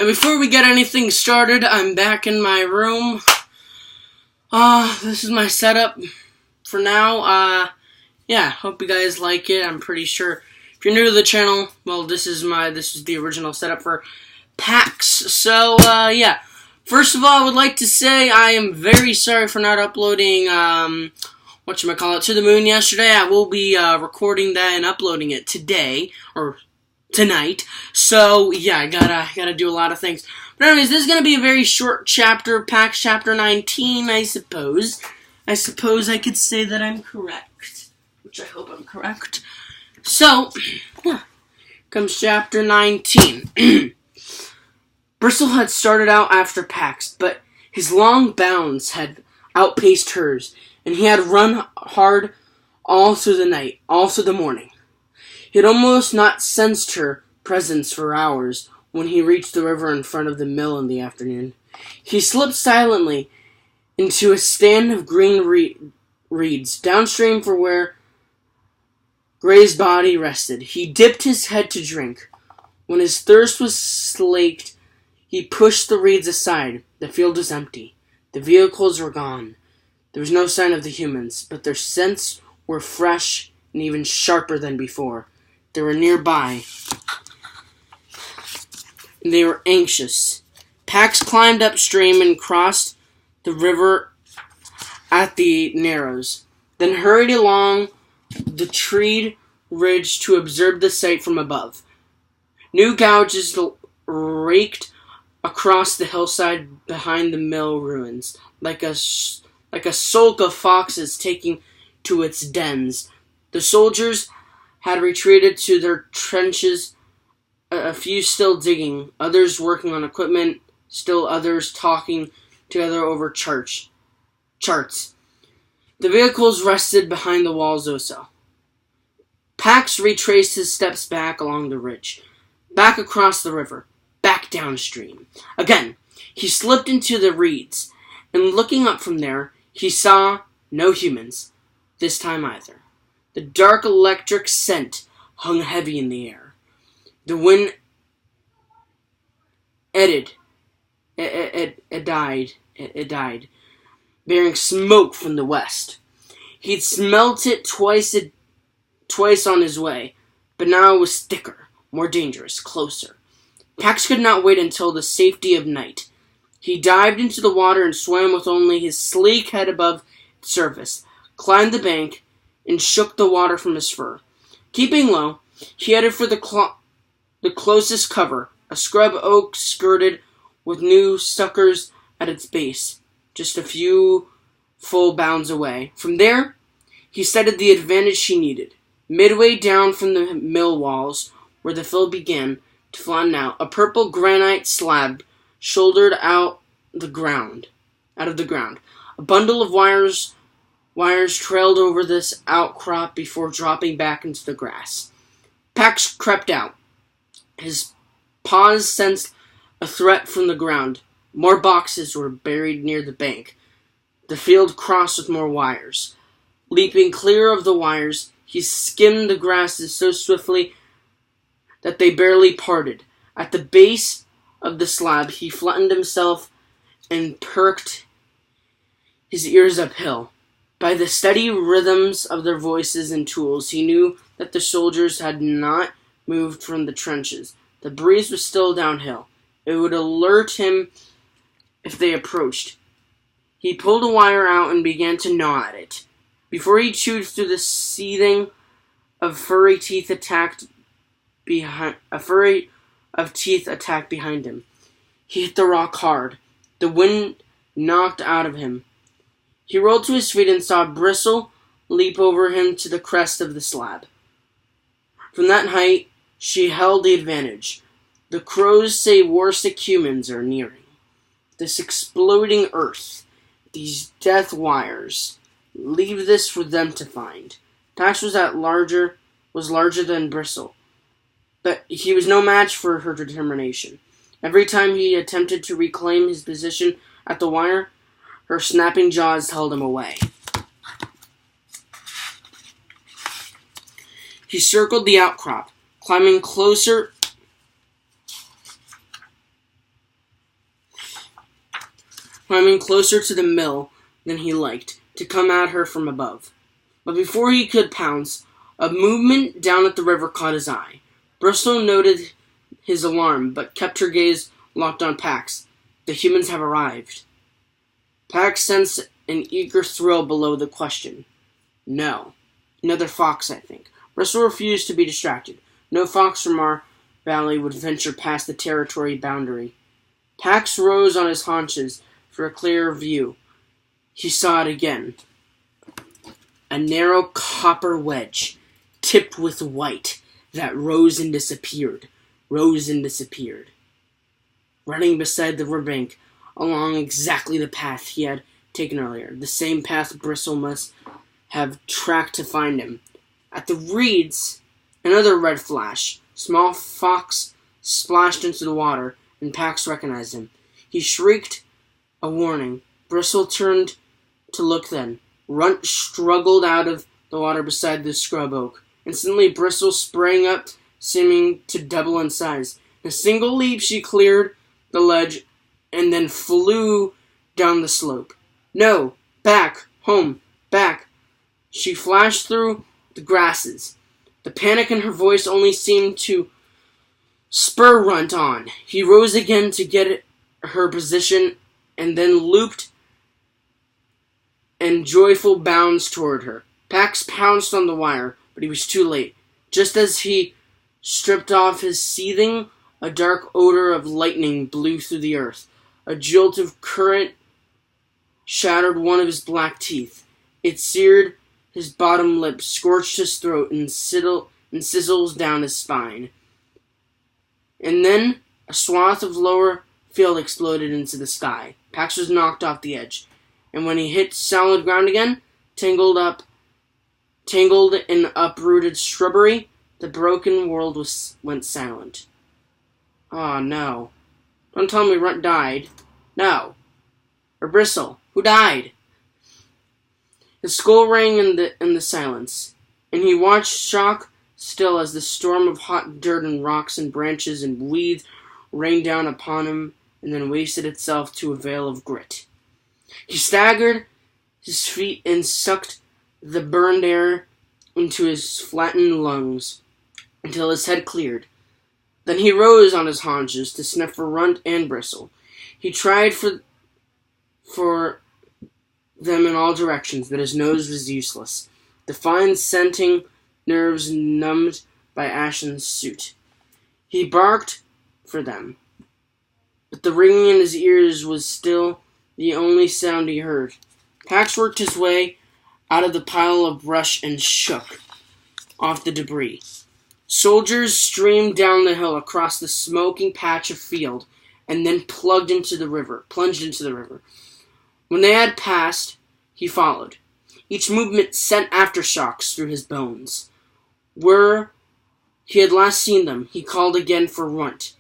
And before we get anything started, I'm back in my room. This is my setup for now. Yeah, hope you guys like it. I'm pretty sure if you're new to the channel, well, this is the original setup for PAX. So, yeah. First of all, I would like to say I am very sorry for not uploading, To the Moon yesterday. I will be, recording that and uploading it today, or tonight. So, yeah, I gotta do a lot of things. But anyways, this is gonna be a very short chapter, PAX chapter 19, I suppose. I suppose I could say that I'm correct. Which I hope I'm correct. So, yeah, comes chapter 19. Bristle had started out after PAX, but his long bounds had outpaced hers, and he had run hard all through the night, all through the morning. He had almost not sensed her presence for hours when he reached the river in front of the mill in the afternoon. He slipped silently into a stand of green reeds, downstream for where Gray's body rested. He dipped his head to drink. When his thirst was slaked, he pushed the reeds aside. The field was empty. The vehicles were gone. There was no sign of the humans, but their scents were fresh and even sharper than before. They were nearby. They were anxious. PAX climbed upstream and crossed the river at the Narrows, then hurried along the treed ridge to observe the sight from above. New gouges raked across the hillside behind the mill ruins, like a sulk of foxes taking to its dens. The soldiers had retreated to their trenches, a few still digging, others working on equipment, still others talking together over charts. The vehicles rested behind the walls also. PAX retraced his steps back along the ridge, back across the river, back downstream. Again, he slipped into the reeds, and looking up from there, he saw no humans, this time either. The dark electric scent hung heavy in the air. The wind died, bearing smoke from the west. He'd smelt it twice on his way, but now it was thicker, more dangerous, closer. PAX could not wait until the safety of night. He dived into the water and swam with only his sleek head above its surface, climbed the bank, and shook the water from his fur. Keeping low, he headed for the closest cover, a scrub oak skirted with new suckers at its base, just a few full bounds away. From there, he sighted the advantage he needed. Midway down from the mill walls, where the field began to flatten out, a purple granite slab shouldered out of the ground. A bundle of wires trailed over this outcrop before dropping back into the grass. PAX crept out. His paws sensed a threat from the ground. More boxes were buried near the bank. The field crossed with more wires. Leaping clear of the wires, he skimmed the grasses so swiftly that they barely parted. At the base of the slab, he flattened himself and perked his ears uphill. By the steady rhythms of their voices and tools, he knew that the soldiers had not moved from the trenches. The breeze was still downhill. It would alert him if they approached. He pulled a wire out and began to gnaw at it. Before he chewed through the seething of furry teeth attacked behind him. He hit the rock hard. The wind knocked out of him. He rolled to his feet and saw Bristle leap over him to the crest of the slab. From that height, she held the advantage. The crows say Warsic humans are nearing. This exploding earth, these death wires, leave this for them to find. PAX was larger than Bristle, but he was no match for her determination. Every time he attempted to reclaim his position at the wire, her snapping jaws held him away. He circled the outcrop, climbing closer climbing closer to the mill than he liked, to come at her from above. But before he could pounce, a movement down at the river caught his eye. Bristle noted his alarm, but kept her gaze locked on Pax. The humans have arrived. Pax sensed an eager thrill below the question. No. Another fox, I think. Bristle refused to be distracted. No fox from our valley would venture past the territory boundary. Pax rose on his haunches for a clearer view. He saw it again. A narrow copper wedge, tipped with white, that rose and disappeared. Running beside the riverbank, along exactly the path he had taken earlier. The same path Bristle must have tracked to find him. At the reeds, another red flash. Small fox splashed into the water, and Pax recognized him. He shrieked a warning. Bristle turned to look then. Runt struggled out of the water beside the scrub oak. Instantly, Bristle sprang up, seeming to double in size. In a single leap, she cleared the ledge and then flew down the slope. No! Back! Home! Back! She flashed through the grasses. The panic in her voice only seemed to spur Runt on. He rose again to get her position and then looped in joyful bounds toward her. Pax pounced on the wire, but he was too late. Just as he stripped off his seething, a dark odor of lightning blew through the earth. A jolt of current shattered one of his black teeth. It seared his bottom lip, scorched his throat, and sizzles down his spine. And then a swath of lower field exploded into the sky. Pax was knocked off the edge, and when he hit solid ground again, tangled in uprooted shrubbery, the broken world went silent. Oh, no. Don't tell me Runt died. No. Or Bristle. Who died? His skull rang in the silence, and he watched shock still as the storm of hot dirt and rocks and branches and weeds rained down upon him and then wasted itself to a veil of grit. He staggered his feet and sucked the burned air into his flattened lungs until his head cleared. Then he rose on his haunches to sniff for Runt and Bristle. He tried for them in all directions, but his nose was useless. The fine scenting nerves numbed by ashen soot. He barked for them, but the ringing in his ears was still the only sound he heard. Pax worked his way out of the pile of brush and shook off the debris. Soldiers streamed down the hill across the smoking patch of field and then plunged into the river. When they had passed, he followed. Each movement sent aftershocks through his bones. Where he had last seen them, he called again for Runt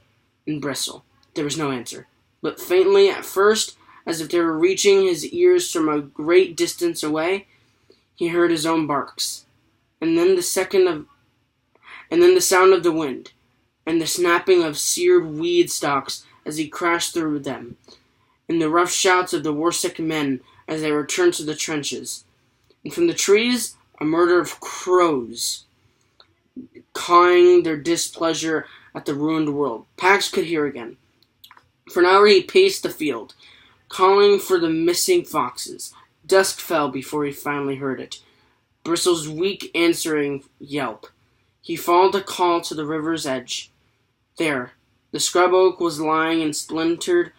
and Bristle. There was no answer, but faintly at first, as if they were reaching his ears from a great distance away, he heard his own barks, and then the sound of the wind, and the snapping of seared weed stalks as he crashed through them, and the rough shouts of the war-sick men as they returned to the trenches. And from the trees, a murder of crows, cawing their displeasure at the ruined world. Pax could hear again. For an hour he paced the field, calling for the missing foxes. Dusk fell before he finally heard it. Bristle's weak answering yelp. He followed the call to the river's edge. There, the scrub oak was lying and splintered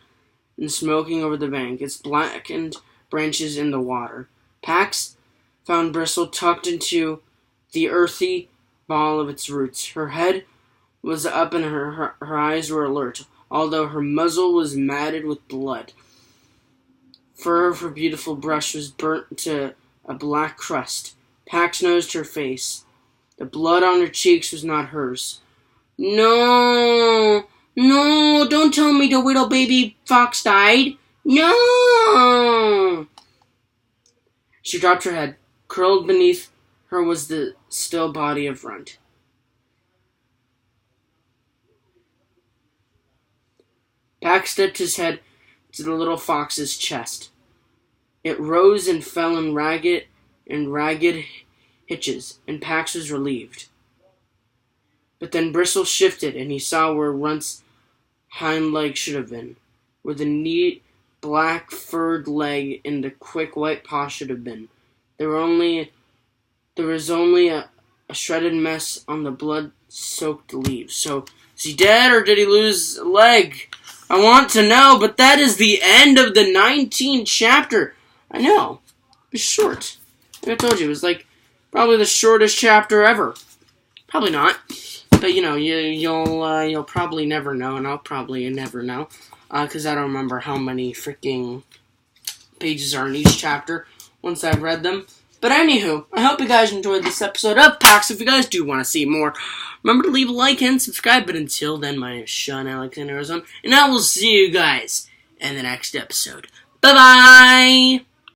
and smoking over the bank, its blackened branches in the water. Pax found Bristle tucked into the earthy ball of its roots. Her head was up and her eyes were alert, although her muzzle was matted with blood. Fur of her beautiful brush was burnt to a black crust. Pax nosed her face. The blood on her cheeks was not hers. No, don't tell me the little baby fox died. No! She dropped her head. Curled beneath her was the still body of Runt. Pax dipped his head to the little fox's chest. It rose and fell in ragged hitches, and Pax was relieved. But then Bristle shifted, and he saw where Runt's hind leg should have been, where the neat black furred leg and the quick white paw should have been. There was only a shredded mess on the blood-soaked leaves. So, is he dead or did he lose a leg? I want to know, but that is the end of the 19th chapter. I know. It was short. Like I told you, it was like probably the shortest chapter ever. Probably not. But, you'll probably never know, and I'll probably never know. Because I don't remember how many freaking pages are in each chapter once I've read them. But anywho, I hope you guys enjoyed this episode of Pax. If you guys do want to see more, remember to leave a like and subscribe. But until then, my name is Sean Alexander Garzon, and I will see you guys in the next episode. Bye-bye!